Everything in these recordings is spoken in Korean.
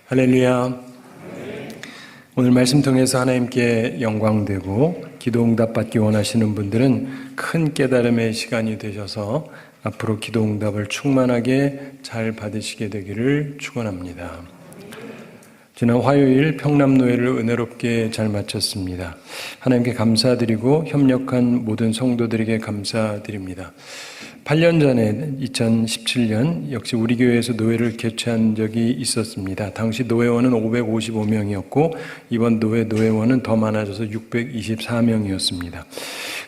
할렐루야. 오늘 말씀 통해서 하나님께 영광되고 기도 응답 받기 원하시는 분들은 큰 깨달음의 시간이 되셔서 앞으로 기도 응답을 충만하게 잘 받으시게 되기를 축원합니다. 지난 화요일 평남노회를 은혜롭게 잘 마쳤습니다. 하나님께 감사드리고 협력한 모든 성도들에게 감사드립니다. 8년 전에 2017년 역시 우리 교회에서 노회를 개최한 적이 있었습니다. 당시 노회원은 555명이었고 이번 노회원은 더 많아져서 624명이었습니다.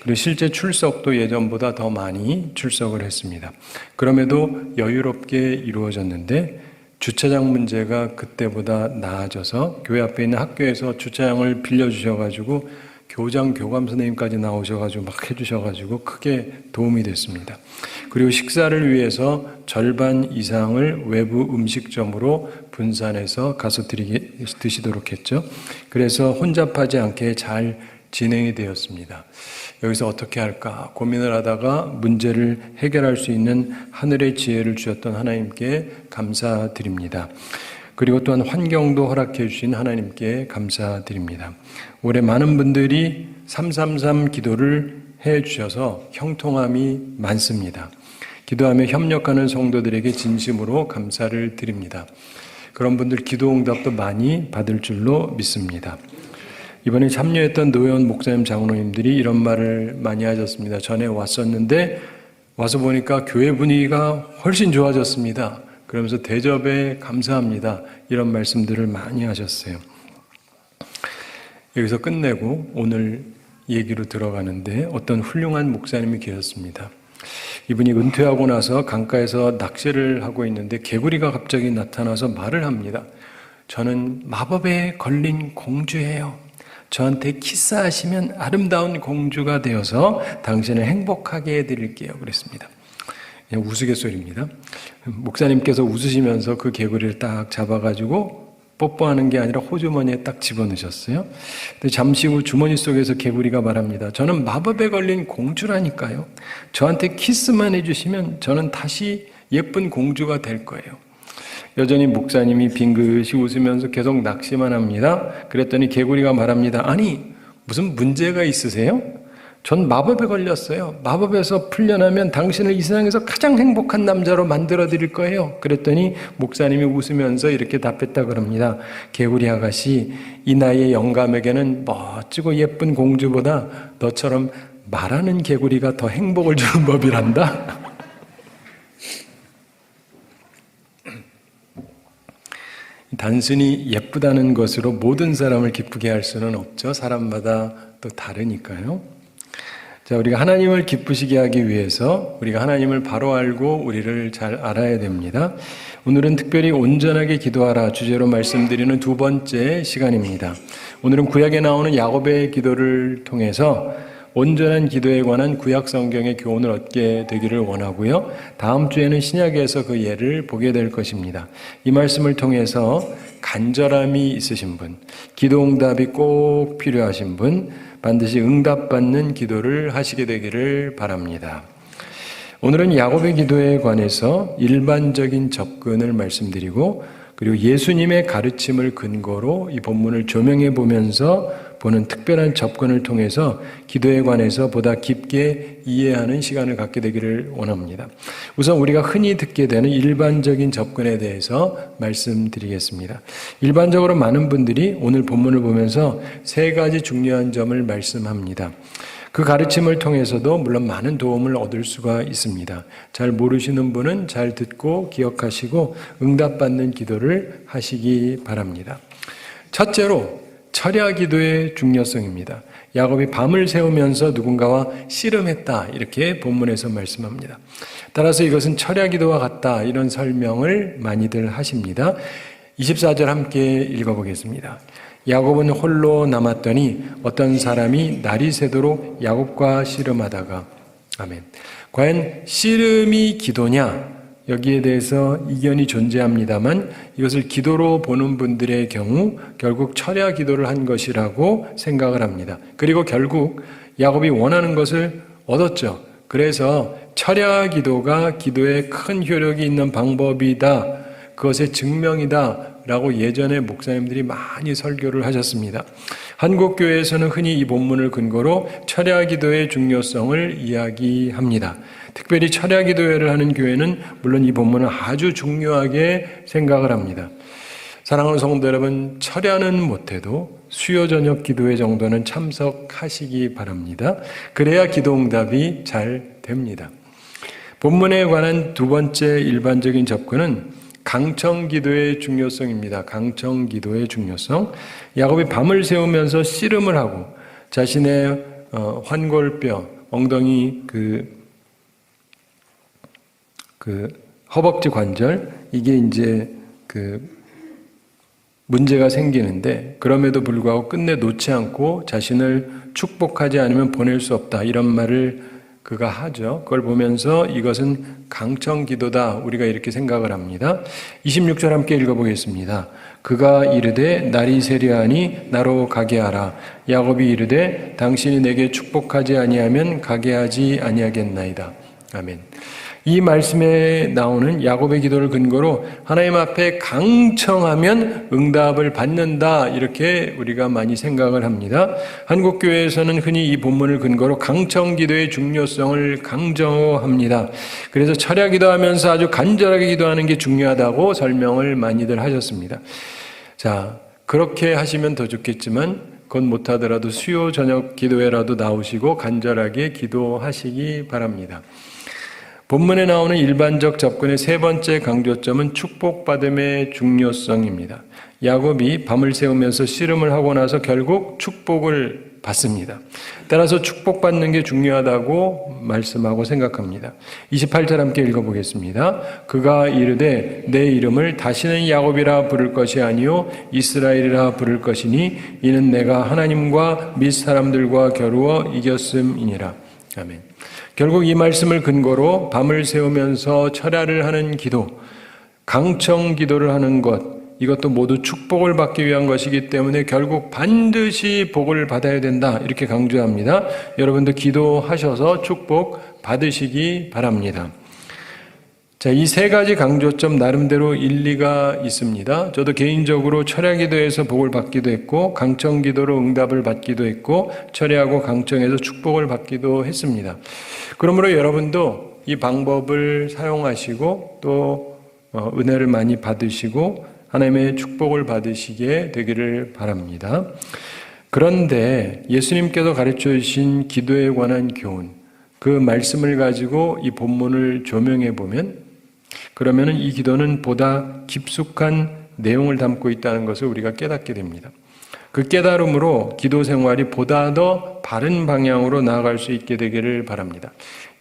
그리고 실제 출석도 예전보다 더 많이 출석을 했습니다. 그럼에도 여유롭게 이루어졌는데 주차장 문제가 그때보다 나아져서 교회 앞에 있는 학교에서 주차장을 빌려주셔가지고 교장, 교감 선생님까지 나오셔가지고 막 해주셔가지고 크게 도움이 됐습니다. 그리고 식사를 위해서 절반 이상을 외부 음식점으로 분산해서 가서 드시도록 했죠. 그래서 혼잡하지 않게 잘 진행이 되었습니다. 여기서 어떻게 할까 고민을 하다가 문제를 해결할 수 있는 하늘의 지혜를 주셨던 하나님께 감사드립니다. 그리고 또한 환경도 허락해 주신 하나님께 감사드립니다. 올해 많은 분들이 333 기도를 해 주셔서 형통함이 많습니다. 기도하며 협력하는 성도들에게 진심으로 감사를 드립니다. 그런 분들 기도 응답도 많이 받을 줄로 믿습니다. 이번에 참여했던 노회원 목사님 장로님들이 이런 말을 많이 하셨습니다. 전에 왔었는데 와서 보니까 교회 분위기가 훨씬 좋아졌습니다. 그러면서 대접에 감사합니다. 이런 말씀들을 많이 하셨어요. 여기서 끝내고 오늘 얘기로 들어가는데 어떤 훌륭한 목사님이 계셨습니다. 이분이 은퇴하고 나서 강가에서 낚시를 하고 있는데 개구리가 갑자기 나타나서 말을 합니다. 저는 마법에 걸린 공주예요. 저한테 키스하시면 아름다운 공주가 되어서 당신을 행복하게 해드릴게요. 그랬습니다. 그냥 우스갯소리입니다. 목사님께서 웃으시면서 그 개구리를 딱 잡아가지고 뽀뽀하는 게 아니라 호주머니에 딱 집어넣으셨어요. 근데 잠시 후 주머니 속에서 개구리가 말합니다. 저는 마법에 걸린 공주라니까요. 저한테 키스만 해주시면 저는 다시 예쁜 공주가 될 거예요. 여전히 목사님이 빙긋이 웃으면서 계속 낚시만 합니다. 그랬더니 개구리가 말합니다. 아니, 무슨 문제가 있으세요? 전 마법에 걸렸어요. 마법에서 풀려나면 당신을 이 세상에서 가장 행복한 남자로 만들어 드릴 거예요. 그랬더니 목사님이 웃으면서 이렇게 답했다 그럽니다. 개구리 아가씨, 이 나이의 영감에게는 멋지고 예쁜 공주보다 너처럼 말하는 개구리가 더 행복을 주는 법이란다. 단순히 예쁘다는 것으로 모든 사람을 기쁘게 할 수는 없죠. 사람마다 또 다르니까요. 자, 우리가 하나님을 기쁘시게 하기 위해서 우리가 하나님을 바로 알고 우리를 잘 알아야 됩니다. 오늘은 특별히 온전하게 기도하라 주제로 말씀드리는 두 번째 시간입니다. 오늘은 구약에 나오는 야곱의 기도를 통해서 온전한 기도에 관한 구약 성경의 교훈을 얻게 되기를 원하고요. 다음 주에는 신약에서 그 예를 보게 될 것입니다. 이 말씀을 통해서 간절함이 있으신 분, 기도 응답이 꼭 필요하신 분, 반드시 응답받는 기도를 하시게 되기를 바랍니다. 오늘은 야곱의 기도에 관해서 일반적인 접근을 말씀드리고 그리고 예수님의 가르침을 근거로 이 본문을 조명해 보면서 보는 특별한 접근을 통해서 기도에 관해서 보다 깊게 이해하는 시간을 갖게 되기를 원합니다. 우선 우리가 흔히 듣게 되는 일반적인 접근에 대해서 말씀드리겠습니다. 일반적으로 많은 분들이 오늘 본문을 보면서 세 가지 중요한 점을 말씀합니다. 그 가르침을 통해서도 물론 많은 도움을 얻을 수가 있습니다. 잘 모르시는 분은 잘 듣고 기억하시고 응답받는 기도를 하시기 바랍니다. 첫째로 철야 기도의 중요성입니다. 야곱이 밤을 새우면서 누군가와 씨름했다 이렇게 본문에서 말씀합니다. 따라서 이것은 철야 기도와 같다 이런 설명을 많이들 하십니다. 24절 함께 읽어보겠습니다. 야곱은 홀로 남았더니 어떤 사람이 날이 새도록 야곱과 씨름하다가 아멘. 과연 씨름이 기도냐? 여기에 대해서 이견이 존재합니다만 이것을 기도로 보는 분들의 경우 결국 철야 기도를 한 것이라고 생각을 합니다. 그리고 결국 야곱이 원하는 것을 얻었죠. 그래서 철야 기도가 기도에 큰 효력이 있는 방법이다. 그것의 증명이다. 라고 예전에 목사님들이 많이 설교를 하셨습니다. 한국교회에서는 흔히 이 본문을 근거로 철야기도의 중요성을 이야기합니다. 특별히 철야기도회를 하는 교회는 물론 이 본문을 아주 중요하게 생각을 합니다. 사랑하는 성도 여러분, 철야는 못해도 수요 저녁 기도회 정도는 참석하시기 바랍니다. 그래야 기도 응답이 잘 됩니다. 본문에 관한 두 번째 일반적인 접근은 강청 기도의 중요성입니다. 강청 기도의 중요성. 야곱이 밤을 새우면서 씨름을 하고 자신의 환골뼈, 엉덩이 허벅지 관절, 이게 이제 문제가 생기는데 그럼에도 불구하고 끝내 놓지 않고 자신을 축복하지 않으면 보낼 수 없다, 이런 말을 그가 하죠. 그걸 보면서 이것은 강청 기도다, 우리가 이렇게 생각을 합니다. 26절 함께 읽어보겠습니다. 그가 이르되 날이 세려하니 나로 가게 하라. 야곱이 이르되 당신이 내게 축복하지 아니하면 가게 하지 아니하겠나이다. 아멘. 이 말씀에 나오는 야곱의 기도를 근거로 하나님 앞에 강청하면 응답을 받는다, 이렇게 우리가 많이 생각을 합니다. 한국교회에서는 흔히 이 본문을 근거로 강청기도의 중요성을 강조합니다. 그래서 철야기도하면서 아주 간절하게 기도하는 게 중요하다고 설명을 많이들 하셨습니다. 자, 그렇게 하시면 더 좋겠지만 그건 못하더라도 수요 저녁 기도회라도 나오시고 간절하게 기도하시기 바랍니다. 본문에 나오는 일반적 접근의 세 번째 강조점은 축복받음의 중요성입니다. 야곱이 밤을 새우면서 씨름을 하고 나서 결국 축복을 받습니다. 따라서 축복받는 게 중요하다고 말씀하고 생각합니다. 28절 함께 읽어보겠습니다. 그가 이르되 내 이름을 다시는 야곱이라 부를 것이 아니요 이스라엘이라 부를 것이니 이는 내가 하나님과 및 사람들과 겨루어 이겼음이니라. 아멘. 결국 이 말씀을 근거로 밤을 새우면서 철야를 하는 기도, 강청 기도를 하는 것, 이것도 모두 축복을 받기 위한 것이기 때문에 결국 반드시 복을 받아야 된다, 이렇게 강조합니다. 여러분도 기도하셔서 축복 받으시기 바랍니다. 자, 이 세 가지 강조점 나름대로 일리가 있습니다. 저도 개인적으로 철야기도에서 복을 받기도 했고 강청기도로 응답을 받기도 했고 철야하고 강청에서 축복을 받기도 했습니다. 그러므로 여러분도 이 방법을 사용하시고 또 은혜를 많이 받으시고 하나님의 축복을 받으시게 되기를 바랍니다. 그런데 예수님께서 가르쳐 주신 기도에 관한 교훈, 그 말씀을 가지고 이 본문을 조명해 보면 그러면은 이 기도는 보다 깊숙한 내용을 담고 있다는 것을 우리가 깨닫게 됩니다. 그 깨달음으로 기도 생활이 보다 더 바른 방향으로 나아갈 수 있게 되기를 바랍니다.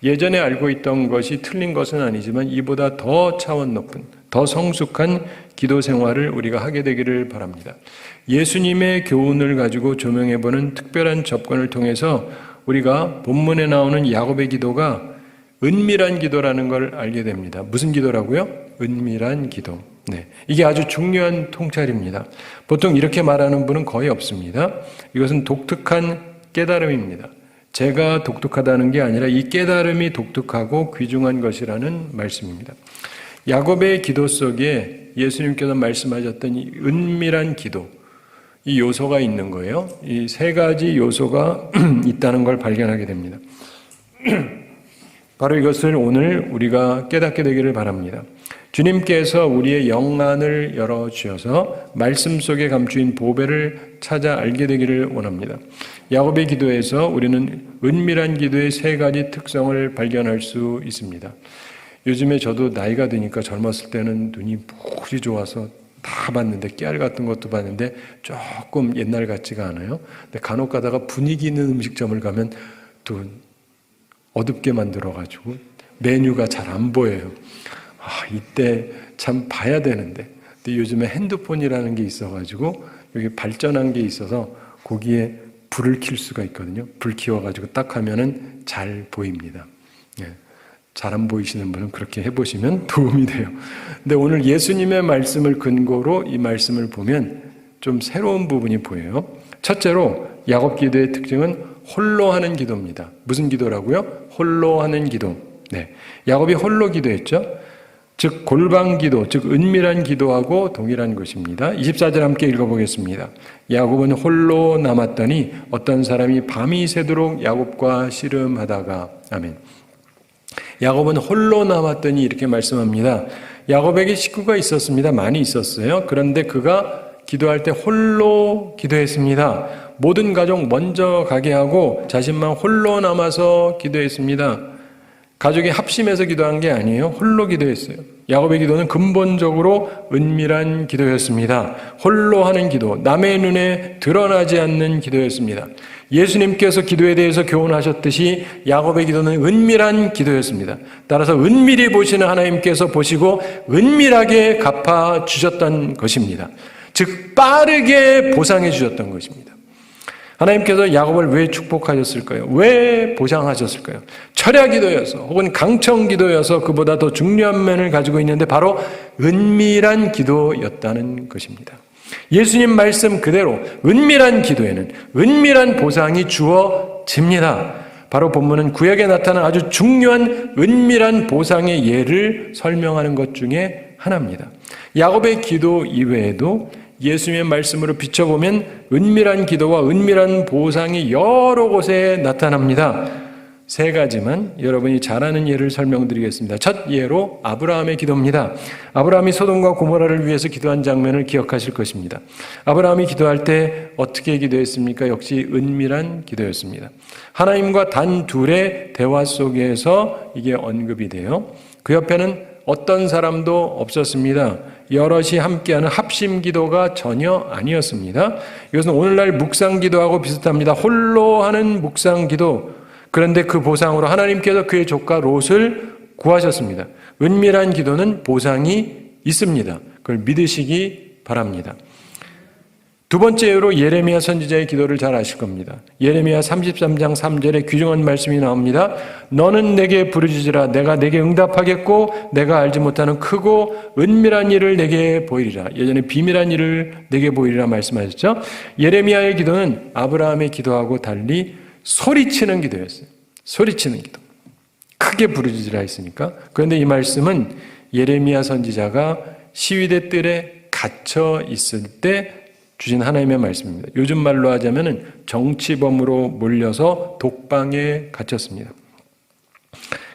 예전에 알고 있던 것이 틀린 것은 아니지만 이보다 더 차원 높은, 더 성숙한 기도 생활을 우리가 하게 되기를 바랍니다. 예수님의 교훈을 가지고 조명해보는 특별한 접근을 통해서 우리가 본문에 나오는 야곱의 기도가 은밀한 기도라는 걸 알게 됩니다. 무슨 기도라고요? 은밀한 기도. 네, 이게 아주 중요한 통찰입니다. 보통 이렇게 말하는 분은 거의 없습니다. 이것은 독특한 깨달음입니다. 제가 독특하다는 게 아니라 이 깨달음이 독특하고 귀중한 것이라는 말씀입니다. 야곱의 기도 속에 예수님께서 말씀하셨던 이 은밀한 기도, 이 요소가 있는 거예요. 이 세 가지 요소가 있다는 걸 발견하게 됩니다. 바로 이것을 오늘 우리가 깨닫게 되기를 바랍니다. 주님께서 우리의 영안을 열어주셔서 말씀 속에 감추인 보배를 찾아 알게 되기를 원합니다. 야곱의 기도에서 우리는 은밀한 기도의 세 가지 특성을 발견할 수 있습니다. 요즘에 저도 나이가 드니까 젊었을 때는 눈이 무지 좋아서 다 봤는데 깨알 같은 것도 봤는데 조금 옛날 같지가 않아요. 근데 간혹 가다가 분위기 있는 음식점을 가면 또 어둡게 만들어가지고 메뉴가 잘 안 보여요. 이때 참 봐야 되는데. 근데 요즘에 핸드폰이라는 게 있어가지고 여기 발전한 게 있어서 거기에 불을 켤 수가 있거든요. 불 켜워가지고 딱 하면은 잘 보입니다. 예. 잘 안 보이시는 분은 그렇게 해보시면 도움이 돼요. 근데 오늘 예수님의 말씀을 근거로 이 말씀을 보면 좀 새로운 부분이 보여요. 첫째로 야곱 기도의 특징은 홀로 하는 기도입니다. 무슨 기도라고요? 홀로 하는 기도. 네, 야곱이 홀로 기도했죠. 즉 골방 기도, 즉 은밀한 기도하고 동일한 것입니다. 24절 함께 읽어보겠습니다. 야곱은 홀로 남았더니 어떤 사람이 밤이 새도록 야곱과 씨름하다가. 아멘. 야곱은 홀로 남았더니 이렇게 말씀합니다. 야곱에게 식구가 있었습니다. 많이 있었어요. 그런데 그가 기도할 때 홀로 기도했습니다. 모든 가족 먼저 가게 하고 자신만 홀로 남아서 기도했습니다. 가족이 합심해서 기도한 게 아니에요. 홀로 기도했어요. 야곱의 기도는 근본적으로 은밀한 기도였습니다. 홀로 하는 기도, 남의 눈에 드러나지 않는 기도였습니다. 예수님께서 기도에 대해서 교훈하셨듯이 야곱의 기도는 은밀한 기도였습니다. 따라서 은밀히 보시는 하나님께서 보시고 은밀하게 갚아주셨던 것입니다. 즉 빠르게 보상해 주셨던 것입니다. 하나님께서 야곱을 왜 축복하셨을까요? 왜 보상하셨을까요? 철야 기도여서 혹은 강청 기도여서 그보다 더 중요한 면을 가지고 있는데 바로 은밀한 기도였다는 것입니다. 예수님 말씀 그대로 은밀한 기도에는 은밀한 보상이 주어집니다. 바로 본문은 구약에 나타난 아주 중요한 은밀한 보상의 예를 설명하는 것 중에 하나입니다. 야곱의 기도 이외에도 예수님의 말씀으로 비춰보면 은밀한 기도와 은밀한 보상이 여러 곳에 나타납니다. 세 가지만 여러분이 잘 아는 예를 설명드리겠습니다. 첫 예로 아브라함의 기도입니다. 아브라함이 소돔과 고모라를 위해서 기도한 장면을 기억하실 것입니다. 아브라함이 기도할 때 어떻게 기도했습니까? 역시 은밀한 기도였습니다. 하나님과 단 둘의 대화 속에서 이게 언급이 돼요. 그 옆에는 어떤 사람도 없었습니다. 여럿이 함께하는 합심 기도가 전혀 아니었습니다. 이것은 오늘날 묵상 기도하고 비슷합니다. 홀로 하는 묵상 기도. 그런데 그 보상으로 하나님께서 그의 조카 롯을 구하셨습니다. 은밀한 기도는 보상이 있습니다. 그걸 믿으시기 바랍니다. 두 번째 예로 예레미야 선지자의 기도를 잘 아실 겁니다. 예레미야 33장 3절에 귀중한 말씀이 나옵니다. 너는 내게 부르짖으라. 내가 내게 응답하겠고 내가 알지 못하는 크고 은밀한 일을 내게 보이리라. 예전에 비밀한 일을 내게 보이리라 말씀하셨죠. 예레미야의 기도는 아브라함의 기도하고 달리 소리치는 기도였어요. 소리치는 기도. 크게 부르짖으라 했으니까. 그런데 이 말씀은 예레미야 선지자가 시위대 뜰에 갇혀 있을 때 주신 하나님의 말씀입니다. 요즘 말로 하자면 정치범으로 몰려서 독방에 갇혔습니다.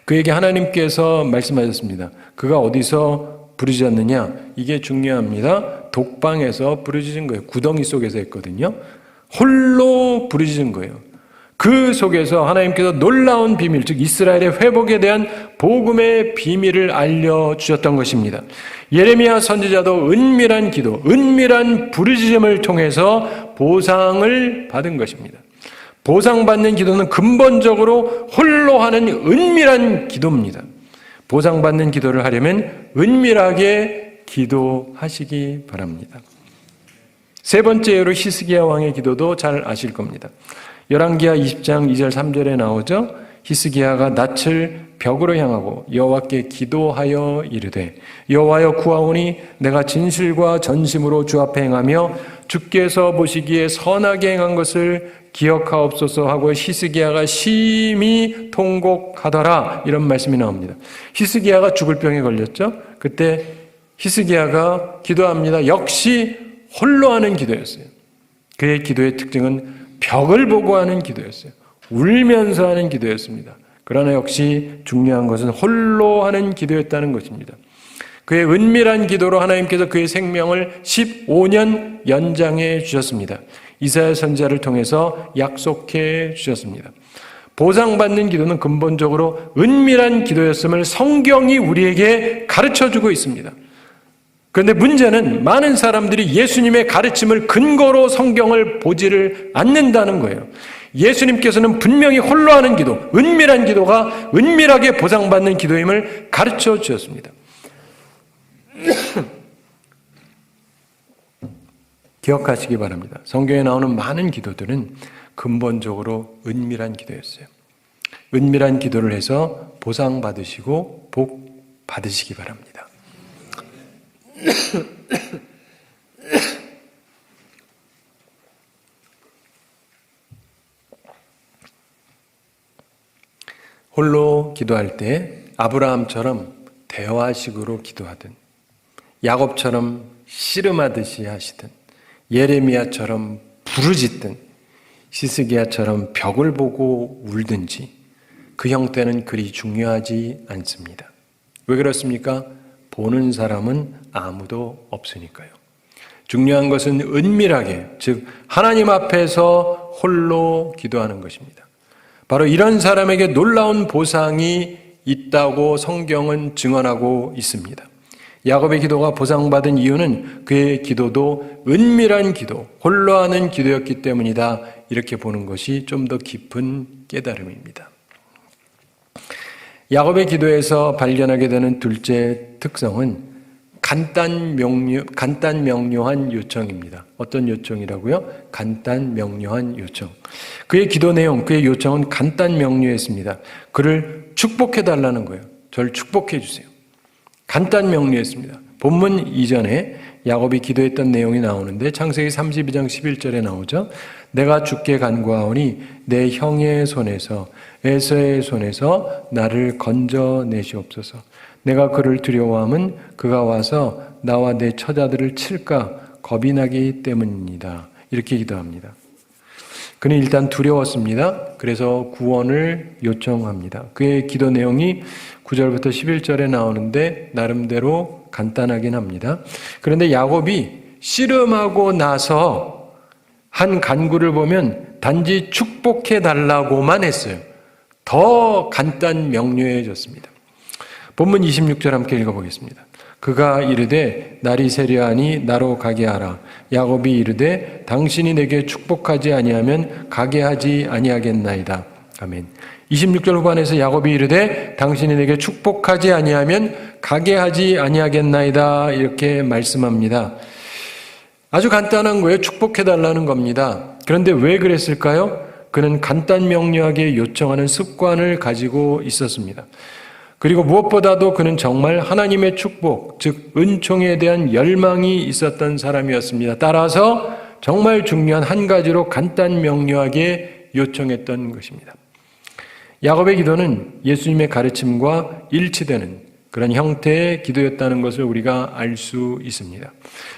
그에게 하나님께서 말씀하셨습니다. 그가 어디서 부르짖었느냐? 이게 중요합니다. 독방에서 부르짖은 거예요. 구덩이 속에서 했거든요. 홀로 부르짖은 거예요. 그 속에서 하나님께서 놀라운 비밀, 즉 이스라엘의 회복에 대한 복음의 비밀을 알려주셨던 것입니다. 예레미야 선지자도 은밀한 기도, 은밀한 부르짖음을 통해서 보상을 받은 것입니다. 보상받는 기도는 근본적으로 홀로 하는 은밀한 기도입니다. 보상받는 기도를 하려면 은밀하게 기도하시기 바랍니다. 세 번째로 히스기야 왕의 기도도 잘 아실 겁니다. 열왕기하 20장 2절 3절에 나오죠. 히스기야가 낯을 벽으로 향하고 여호와께 기도하여 이르되 여호와여 구하오니 내가 진실과 전심으로 주 앞에 행하며 주께서 보시기에 선하게 행한 것을 기억하옵소서 하고 히스기야가 심히 통곡하더라. 이런 말씀이 나옵니다. 히스기야가 죽을 병에 걸렸죠. 그때 히스기야가 기도합니다. 역시 홀로 하는 기도였어요. 그의 기도의 특징은 벽을 보고 하는 기도였어요. 울면서 하는 기도였습니다. 그러나 역시 중요한 것은 홀로 하는 기도였다는 것입니다. 그의 은밀한 기도로 하나님께서 그의 생명을 15년 연장해 주셨습니다. 이사야 선지자를 통해서 약속해 주셨습니다. 보상받는 기도는 근본적으로 은밀한 기도였음을 성경이 우리에게 가르쳐주고 있습니다. 그런데 문제는 많은 사람들이 예수님의 가르침을 근거로 성경을 보지를 않는다는 거예요. 예수님께서는 분명히 홀로 하는 기도, 은밀한 기도가 은밀하게 보상받는 기도임을 가르쳐 주셨습니다. 기억하시기 바랍니다. 성경에 나오는 많은 기도들은 근본적으로 은밀한 기도였어요. 은밀한 기도를 해서 보상받으시고 복 받으시기 바랍니다. 홀로 기도할 때 아브라함처럼 대화식으로 기도하든, 야곱처럼 씨름하듯이 하시든, 예레미야처럼 부르짖든, 시스기야처럼 벽을 보고 울든지 그 형태는 그리 중요하지 않습니다. 왜 그렇습니까? 보는 사람은 아무도 없으니까요. 중요한 것은 은밀하게, 즉 하나님 앞에서 홀로 기도하는 것입니다. 바로 이런 사람에게 놀라운 보상이 있다고 성경은 증언하고 있습니다. 야곱의 기도가 보상받은 이유는 그의 기도도 은밀한 기도, 홀로 하는 기도였기 때문이다. 이렇게 보는 것이 좀 더 깊은 깨달음입니다. 야곱의 기도에서 발견하게 되는 둘째 특성은 간단 명료한 요청입니다. 어떤 요청이라고요? 간단 명료한 요청. 그의 기도 내용, 그의 요청은 간단 명료했습니다. 그를 축복해 달라는 거예요. 저를 축복해 주세요. 간단 명료했습니다. 본문 이전에 야곱이 기도했던 내용이 나오는데 창세기 32장 11절에 나오죠. 내가 주께 간구하오니 내 형의 손에서 에서의 손에서 나를 건져내시옵소서. 내가 그를 두려워함은 그가 와서 나와 내 처자들을 칠까 겁이 나기 때문입니다. 이렇게 기도합니다. 그는 일단 두려웠습니다. 그래서 구원을 요청합니다. 그의 기도 내용이 9절부터 11절에 나오는데 나름대로 간단하긴 합니다. 그런데 야곱이 씨름하고 나서 한 간구를 보면 단지 축복해 달라고만 했어요. 더 간단 명료해졌습니다. 본문 26절 함께 읽어보겠습니다. 그가 이르되 날이 세려하니 나로 가게 하라. 야곱이 이르되 당신이 내게 축복하지 아니하면 가게 하지 아니하겠나이다. 아멘. 26절 후반에서 야곱이 이르되 당신이 내게 축복하지 아니하면 가게 하지 아니하겠나이다. 이렇게 말씀합니다. 아주 간단한 거예요. 축복해달라는 겁니다. 그런데 왜 그랬을까요? 그는 간단 명료하게 요청하는 습관을 가지고 있었습니다. 그리고 무엇보다도 그는 정말 하나님의 축복, 즉 은총에 대한 열망이 있었던 사람이었습니다. 따라서 정말 중요한 한 가지로 간단 명료하게 요청했던 것입니다. 야곱의 기도는 예수님의 가르침과 일치되는 그런 형태의 기도였다는 것을 우리가 알 수 있습니다.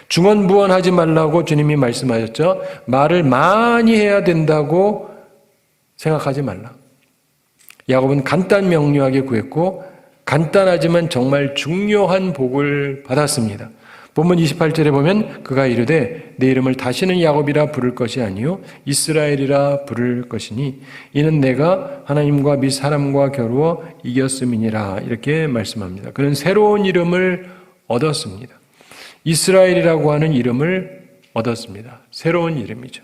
중언부언하지 말라고 주님이 말씀하셨죠. 말을 많이 해야 된다고 생각하지 말라. 야곱은 간단 명료하게 구했고 간단하지만 정말 중요한 복을 받았습니다. 본문 28절에 보면 그가 이르되 내 이름을 다시는 야곱이라 부를 것이 아니요 이스라엘이라 부를 것이니 이는 내가 하나님과 및 사람과 겨루어 이겼음이니라. 이렇게 말씀합니다. 그는 새로운 이름을 얻었습니다. 이스라엘이라고 하는 이름을 얻었습니다. 새로운 이름이죠.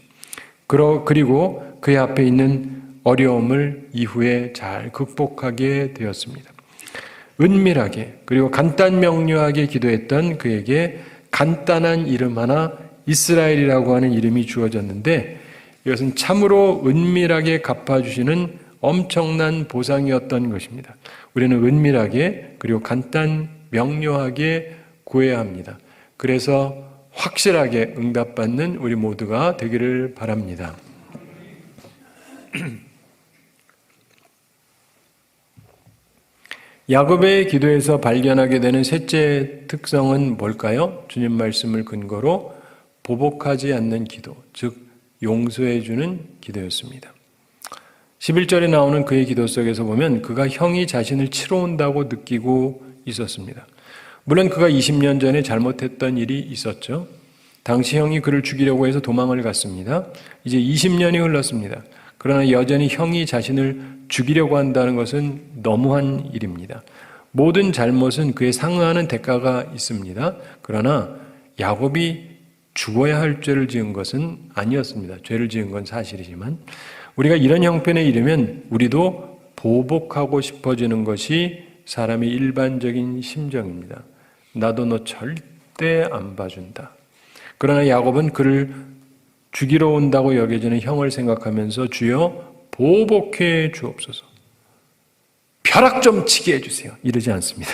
그리고 그의 앞에 있는 어려움을 이후에 잘 극복하게 되었습니다. 은밀하게 그리고 간단 명료하게 기도했던 그에게 간단한 이름 하나 이스라엘이라고 하는 이름이 주어졌는데 이것은 참으로 은밀하게 갚아주시는 엄청난 보상이었던 것입니다. 우리는 은밀하게 그리고 간단 명료하게 구해야 합니다. 그래서 확실하게 응답받는 우리 모두가 되기를 바랍니다. 야곱의 기도에서 발견하게 되는 셋째 특성은 뭘까요? 주님 말씀을 근거로 보복하지 않는 기도, 즉 용서해 주는 기도였습니다. 11절에 나오는 그의 기도 속에서 보면 그가 형이 자신을 치러 온다고 느끼고 있었습니다. 물론 그가 20년 전에 잘못했던 일이 있었죠. 당시 형이 그를 죽이려고 해서 도망을 갔습니다. 이제 20년이 흘렀습니다. 그러나 여전히 형이 자신을 죽이려고 한다는 것은 너무한 일입니다. 모든 잘못은 그에 상응하는 대가가 있습니다. 그러나 야곱이 죽어야 할 죄를 지은 것은 아니었습니다. 죄를 지은 건 사실이지만 우리가 이런 형편에 이르면 우리도 보복하고 싶어지는 것이 사람의 일반적인 심정입니다. 나도 너 절대 안 봐준다. 그러나 야곱은 그를 죽이러 온다고 여겨지는 형을 생각하면서 주여 보복해 주옵소서. 벼락 좀 치게 해주세요. 이러지 않습니다.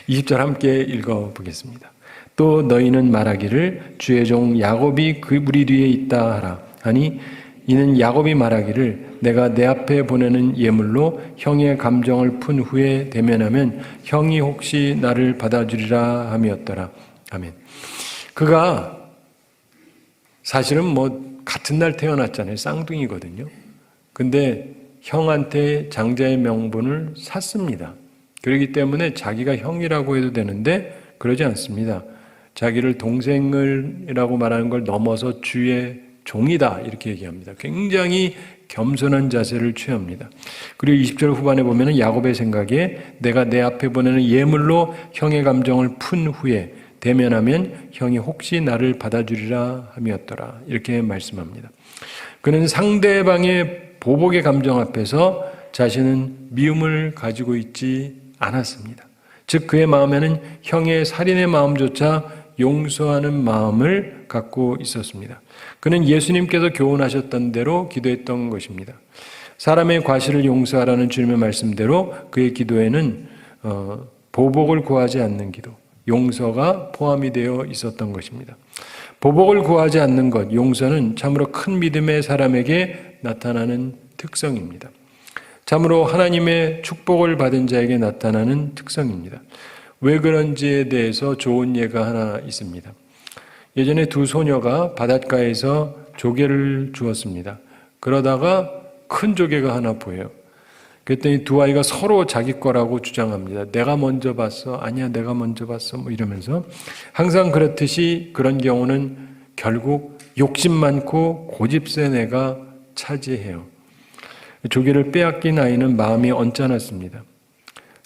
20절 함께 읽어보겠습니다. 또 너희는 말하기를 주의 종 야곱이 그 무리 뒤에 있다 하라. 하니 이는 야곱이 말하기를 내가 내 앞에 보내는 예물로 형의 감정을 푼 후에 대면하면 형이 혹시 나를 받아주리라 함이었더라. 아멘. 그가 사실은 같은 날 태어났잖아요. 쌍둥이거든요. 근데 형한테 장자의 명분을 샀습니다. 그렇기 때문에 자기가 형이라고 해도 되는데 그러지 않습니다. 자기를 동생이라고 말하는 걸 넘어서 주의 종이다 이렇게 얘기합니다. 굉장히 겸손한 자세를 취합니다. 그리고 20절 후반에 보면 야곱의 생각에 내가 내 앞에 보내는 예물로 형의 감정을 푼 후에 대면하면 형이 혹시 나를 받아주리라 함이었더라 이렇게 말씀합니다. 그는 상대방의 보복의 감정 앞에서 자신은 미움을 가지고 있지 않았습니다. 즉 그의 마음에는 형의 살인의 마음조차 용서하는 마음을 갖고 있었습니다. 그는 예수님께서 교훈하셨던 대로 기도했던 것입니다. 사람의 과실을 용서하라는 주님의 말씀대로 그의 기도에는 보복을 구하지 않는 기도, 용서가 포함이 되어 있었던 것입니다. 보복을 구하지 않는 것, 용서는 참으로 큰 믿음의 사람에게 나타나는 특성입니다. 참으로 하나님의 축복을 받은 자에게 나타나는 특성입니다. 왜 그런지에 대해서 좋은 예가 하나 있습니다. 예전에 두 소녀가 바닷가에서 조개를 주었습니다. 그러다가 큰 조개가 하나 보여요. 그랬더니 두 아이가 서로 자기 거라고 주장합니다. 내가 먼저 봤어. 아니야, 내가 먼저 봤어. 이러면서 항상 그렇듯이 그런 경우는 결국 욕심 많고 고집 센 애가 차지해요. 조개를 빼앗긴 아이는 마음이 언짢았습니다.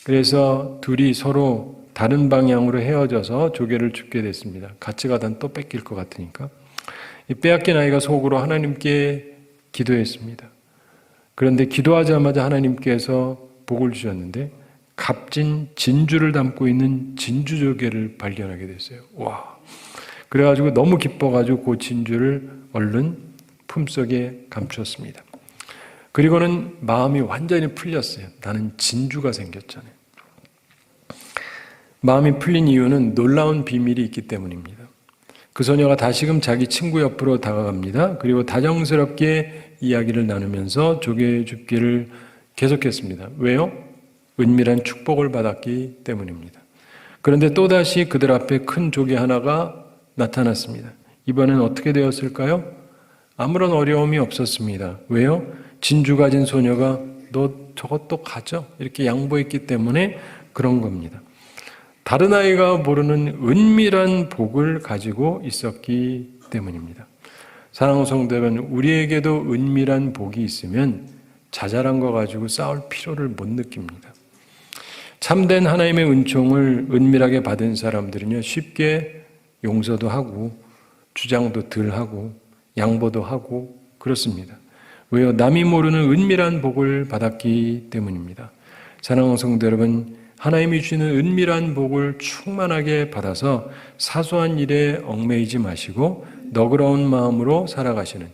그래서 둘이 서로 다른 방향으로 헤어져서 조개를 줍게 됐습니다. 같이 가다 또 뺏길 것 같으니까. 이 빼앗긴 아이가 속으로 하나님께 기도했습니다. 그런데 기도하자마자 하나님께서 복을 주셨는데 값진 진주를 담고 있는 진주조개를 발견하게 됐어요. 와! 그래가지고 너무 기뻐가지고 그 진주를 얼른 품속에 감추었습니다. 그리고는 마음이 완전히 풀렸어요. 나는 진주가 생겼잖아요. 마음이 풀린 이유는 놀라운 비밀이 있기 때문입니다. 그 소녀가 다시금 자기 친구 옆으로 다가갑니다. 그리고 다정스럽게 이야기를 나누면서 조개 줍기를 계속했습니다. 왜요? 은밀한 축복을 받았기 때문입니다. 그런데 또다시 그들 앞에 큰 조개 하나가 나타났습니다. 이번엔 어떻게 되었을까요? 아무런 어려움이 없었습니다. 왜요? 진주 가진 소녀가 너 저것도 가져 이렇게 양보했기 때문에 그런 겁니다. 다른 아이가 모르는 은밀한 복을 가지고 있었기 때문입니다. 사랑하는 성도 여러분, 우리에게도 은밀한 복이 있으면 자잘한 거 가지고 싸울 필요를 못 느낍니다. 참된 하나님의 은총을 은밀하게 받은 사람들은요, 쉽게 용서도 하고 주장도 덜 하고 양보도 하고 그렇습니다. 왜요? 남이 모르는 은밀한 복을 받았기 때문입니다. 사랑하는 성도 여러분, 하나님이 주시는 은밀한 복을 충만하게 받아서 사소한 일에 얽매이지 마시고 너그러운 마음으로 살아가시는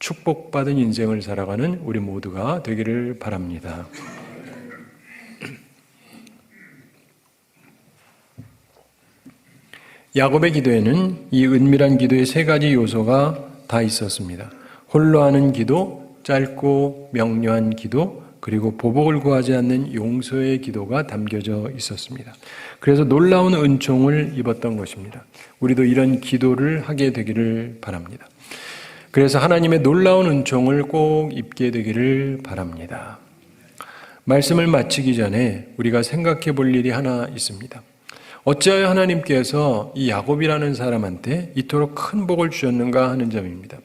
축복받은 인생을 살아가는 우리 모두가 되기를 바랍니다. 야곱의 기도에는 이 은밀한 기도의 세 가지 요소가 다 있었습니다. 홀로 하는 기도, 짧고 명료한 기도, 그리고 보복을 구하지 않는 용서의 기도가 담겨져 있었습니다. 그래서 놀라운 은총을 입었던 것입니다. 우리도 이런 기도를 하게 되기를 바랍니다. 그래서 하나님의 놀라운 은총을 꼭 입게 되기를 바랍니다. 말씀을 마치기 전에 우리가 생각해 볼 일이 하나 있습니다. 어찌하여 하나님께서 이 야곱이라는 사람한테 이토록 큰 복을 주셨는가 하는 점입니다.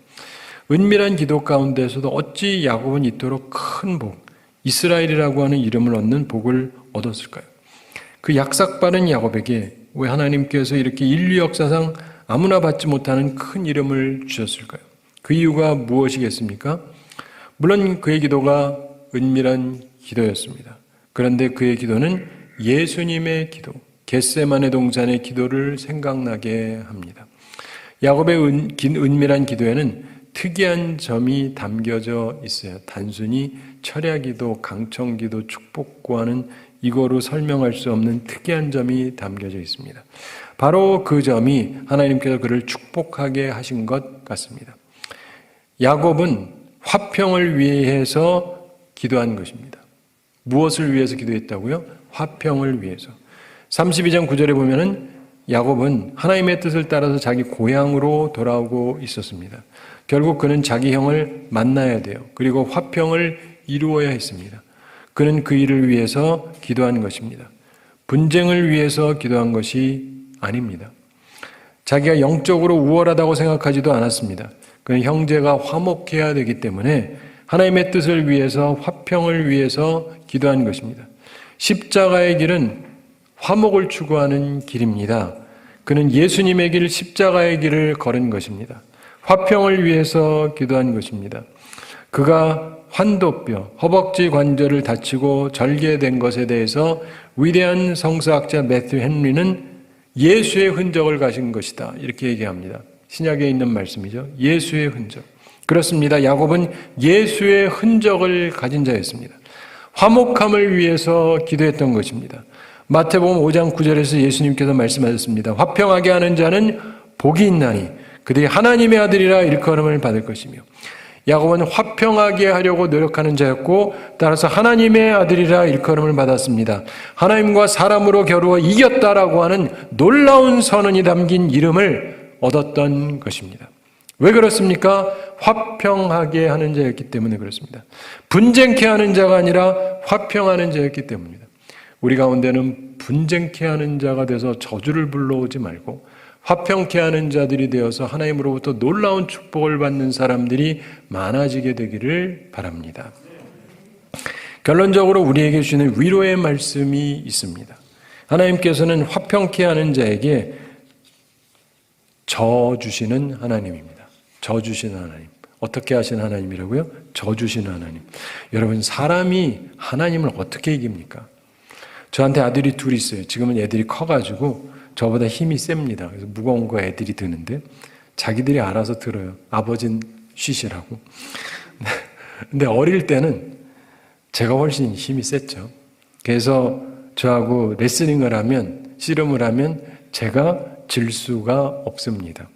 은밀한 기도 가운데서도 어찌 야곱은 이토록 큰 복, 이스라엘이라고 하는 이름을 얻는 복을 얻었을까요? 그 약삭빠른 야곱에게 왜 하나님께서 이렇게 인류 역사상 아무나 받지 못하는 큰 이름을 주셨을까요? 그 이유가 무엇이겠습니까? 물론 그의 기도가 은밀한 기도였습니다. 그런데 그의 기도는 예수님의 기도, 겟세마네 동산의 기도를 생각나게 합니다. 야곱의 은밀한 기도에는 특이한 점이 담겨져 있어요. 단순히 철야기도, 강청기도, 축복구하는 이거로 설명할 수 없는 특이한 점이 담겨져 있습니다. 바로 그 점이 하나님께서 그를 축복하게 하신 것 같습니다. 야곱은 화평을 위해서 기도한 것입니다. 무엇을 위해서 기도했다고요? 화평을 위해서. 32장 9절에 보면은 야곱은 하나님의 뜻을 따라서 자기 고향으로 돌아오고 있었습니다. 결국 그는 자기 형을 만나야 돼요. 그리고 화평을 이루어야 했습니다. 그는 그 일을 위해서 기도한 것입니다. 분쟁을 위해서 기도한 것이 아닙니다. 자기가 영적으로 우월하다고 생각하지도 않았습니다. 그는 형제가 화목해야 되기 때문에 하나님의 뜻을 위해서 화평을 위해서 기도한 것입니다. 십자가의 길은 화목을 추구하는 길입니다. 그는 예수님의 길, 십자가의 길을 걸은 것입니다. 화평을 위해서 기도한 것입니다. 그가 환도뼈, 허벅지 관절을 다치고 절개된 것에 대해서 위대한 성서학자 매튜 헨리는 예수의 흔적을 가진 것이다, 이렇게 얘기합니다. 신약에 있는 말씀이죠. 예수의 흔적. 그렇습니다. 야곱은 예수의 흔적을 가진 자였습니다. 화목함을 위해서 기도했던 것입니다. 마태복음 5장 9절에서 예수님께서 말씀하셨습니다. 화평하게 하는 자는 복이 있나니 그들이 하나님의 아들이라 일컬음을 받을 것이며, 야곱은 화평하게 하려고 노력하는 자였고 따라서 하나님의 아들이라 일컬음을 받았습니다. 하나님과 사람으로 겨루어 이겼다라고 하는 놀라운 선언이 담긴 이름을 얻었던 것입니다. 왜 그렇습니까? 화평하게 하는 자였기 때문에 그렇습니다. 분쟁케 하는 자가 아니라 화평하는 자였기 때문입니다. 우리 가운데는 분쟁케 하는 자가 돼서 저주를 불러오지 말고 화평케 하는 자들이 되어서 하나님으로부터 놀라운 축복을 받는 사람들이 많아지게 되기를 바랍니다. 결론적으로 우리에게 주시는 위로의 말씀이 있습니다. 하나님께서는 화평케 하는 자에게 저 주시는 하나님입니다. 저 주시는 하나님. 어떻게 하시는 하나님이라고요? 저 주시는 하나님. 여러분, 사람이 하나님을 어떻게 이깁니까? 저한테 아들이 둘 있어요. 지금은 애들이 커가지고 저보다 힘이 셉니다. 그래서 무거운 거 애들이 드는데 자기들이 알아서 들어요. 아버지는 쉬시라고. 근데 어릴 때는 제가 훨씬 힘이 셌죠. 그래서 저하고 레슬링을 하면, 씨름을 하면 제가 질 수가 없습니다.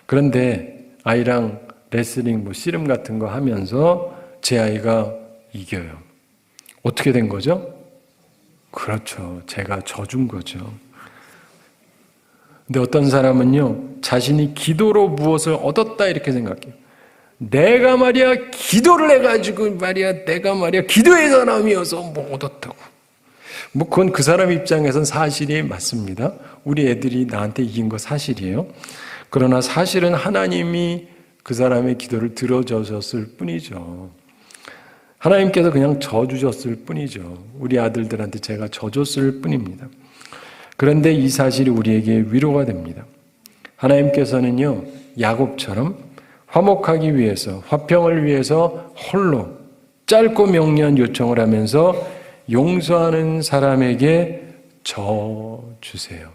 그런데 아이랑 레슬링, 씨름 같은 거 하면서 제 아이가 이겨요. 어떻게 된 거죠? 그렇죠. 제가 져준 거죠. 근데 어떤 사람은요, 자신이 기도로 무엇을 얻었다 이렇게 생각해요. 내가 말이야 기도를 해가지고 말이야 내가 말이야 기도의 사람이어서 뭐 얻었다고. 뭐 그건 그 사람 입장에선 사실이 맞습니다. 우리 애들이 나한테 이긴 거 사실이에요. 그러나 사실은 하나님이 그 사람의 기도를 들어주셨을 뿐이죠. 하나님께서 그냥 져주셨을 뿐이죠. 우리 아들들한테 제가 져줬을 뿐입니다. 그런데 이 사실이 우리에게 위로가 됩니다. 하나님께서는요, 야곱처럼 화목하기 위해서, 화평을 위해서 홀로 짧고 명료한 요청을 하면서 용서하는 사람에게 저 주세요.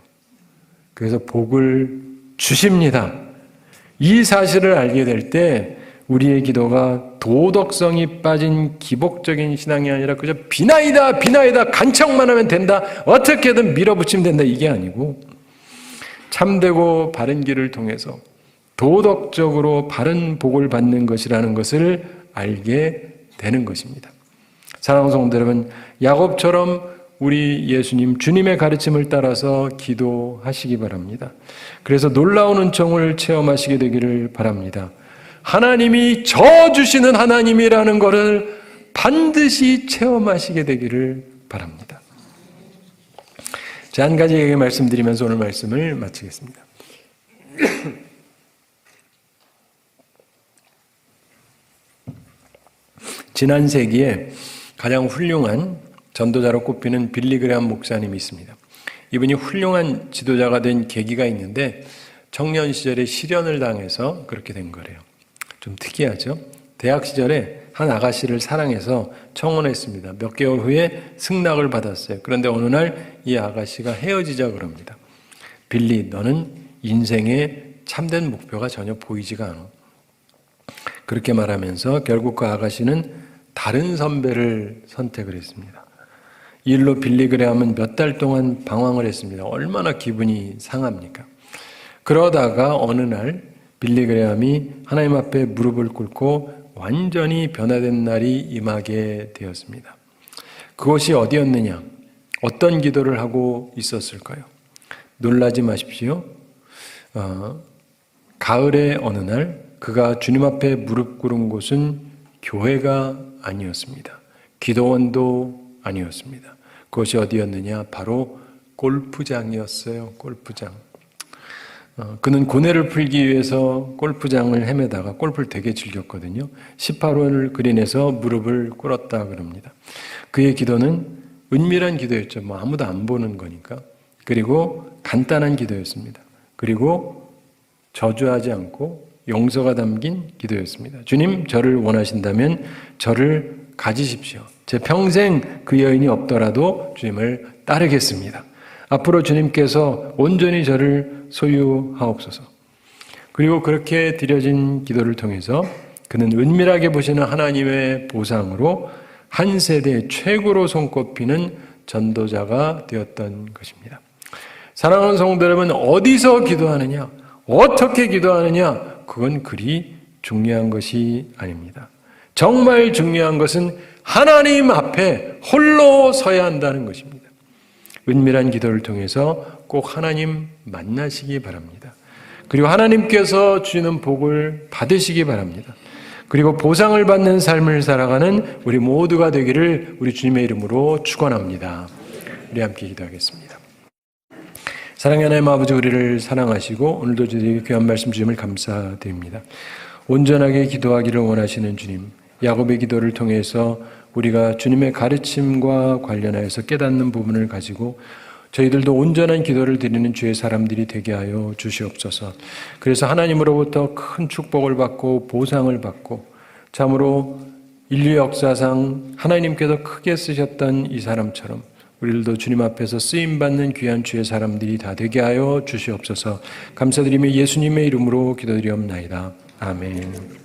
그래서 복을 주십니다. 이 사실을 알게 될 때 우리의 기도가 도덕성이 빠진 기복적인 신앙이 아니라 그저 비나이다 간청만 하면 된다, 어떻게든 밀어붙이면 된다, 이게 아니고 참되고 바른 길을 통해서 도덕적으로 바른 복을 받는 것이라는 것을 알게 되는 것입니다. 사랑하는 성도 여러분, 야곱처럼 우리 예수님, 주님의 가르침을 따라서 기도하시기 바랍니다. 그래서 놀라운 은총을 체험하시게 되기를 바랍니다. 하나님이 저 주시는 하나님이라는 것을 반드시 체험하시게 되기를 바랍니다. 자, 한 가지 얘기 말씀드리면서 오늘 말씀을 마치겠습니다. 지난 세기에 가장 훌륭한 전도자로 꼽히는 빌리 그레엄 목사님이 있습니다. 이분이 훌륭한 지도자가 된 계기가 있는데 청년 시절에 실연을 당해서 그렇게 된 거래요. 좀 특이하죠? 대학 시절에 한 아가씨를 사랑해서 청혼했습니다. 몇 개월 후에 승낙을 받았어요. 그런데 어느 날 이 아가씨가 헤어지자 그럽니다. 빌리, 너는 인생에 참된 목표가 전혀 보이지가 않아. 그렇게 말하면서 결국 그 아가씨는 다른 선배를 선택을 했습니다. 이 일로 빌리 그레엄은 몇 달 동안 방황을 했습니다. 얼마나 기분이 상합니까? 그러다가 어느 날 빌리 그레엄이 하나님 앞에 무릎을 꿇고 완전히 변화된 날이 임하게 되었습니다. 그것이 어디였느냐? 어떤 기도를 하고 있었을까요? 놀라지 마십시오. 가을의 어느 날 그가 주님 앞에 무릎 꿇은 곳은 교회가 아니었습니다. 기도원도 아니었습니다. 그것이 어디였느냐? 바로 골프장이었어요. 골프장. 그는 고뇌를 풀기 위해서 골프장을 헤매다가 골프를 되게 즐겼거든요. 18홀 그린에서 무릎을 꿇었다 그럽니다. 그의 기도는 은밀한 기도였죠. 아무도 안 보는 거니까. 그리고 간단한 기도였습니다. 그리고 저주하지 않고 용서가 담긴 기도였습니다. 주님, 저를 원하신다면 저를 가지십시오. 제 평생 그 여인이 없더라도 주님을 따르겠습니다. 앞으로 주님께서 온전히 저를 소유하옵소서. 그리고 그렇게 드려진 기도를 통해서 그는 은밀하게 보시는 하나님의 보상으로 한 세대 최고로 손꼽히는 전도자가 되었던 것입니다. 사랑하는 성도 여러분, 어디서 기도하느냐, 어떻게 기도하느냐, 그건 그리 중요한 것이 아닙니다. 정말 중요한 것은 하나님 앞에 홀로 서야 한다는 것입니다. 은밀한 기도를 통해서 꼭 하나님 만나시기 바랍니다. 그리고 하나님께서 주시는 복을 받으시기 바랍니다. 그리고 보상을 받는 삶을 살아가는 우리 모두가 되기를 우리 주님의 이름으로 축원합니다. 우리 함께 기도하겠습니다. 사랑의 하나님 아버지, 우리를 사랑하시고 오늘도 저희에게 귀한 말씀 주심을 감사드립니다. 온전하게 기도하기를 원하시는 주님, 야곱의 기도를 통해서 우리가 주님의 가르침과 관련하여서 깨닫는 부분을 가지고 저희들도 온전한 기도를 드리는 주의 사람들이 되게 하여 주시옵소서. 그래서 하나님으로부터 큰 축복을 받고 보상을 받고 참으로 인류 역사상 하나님께서 크게 쓰셨던 이 사람처럼 우리들도 주님 앞에서 쓰임받는 귀한 주의 사람들이 다 되게 하여 주시옵소서. 감사드리며 예수님의 이름으로 기도드리옵나이다. 아멘.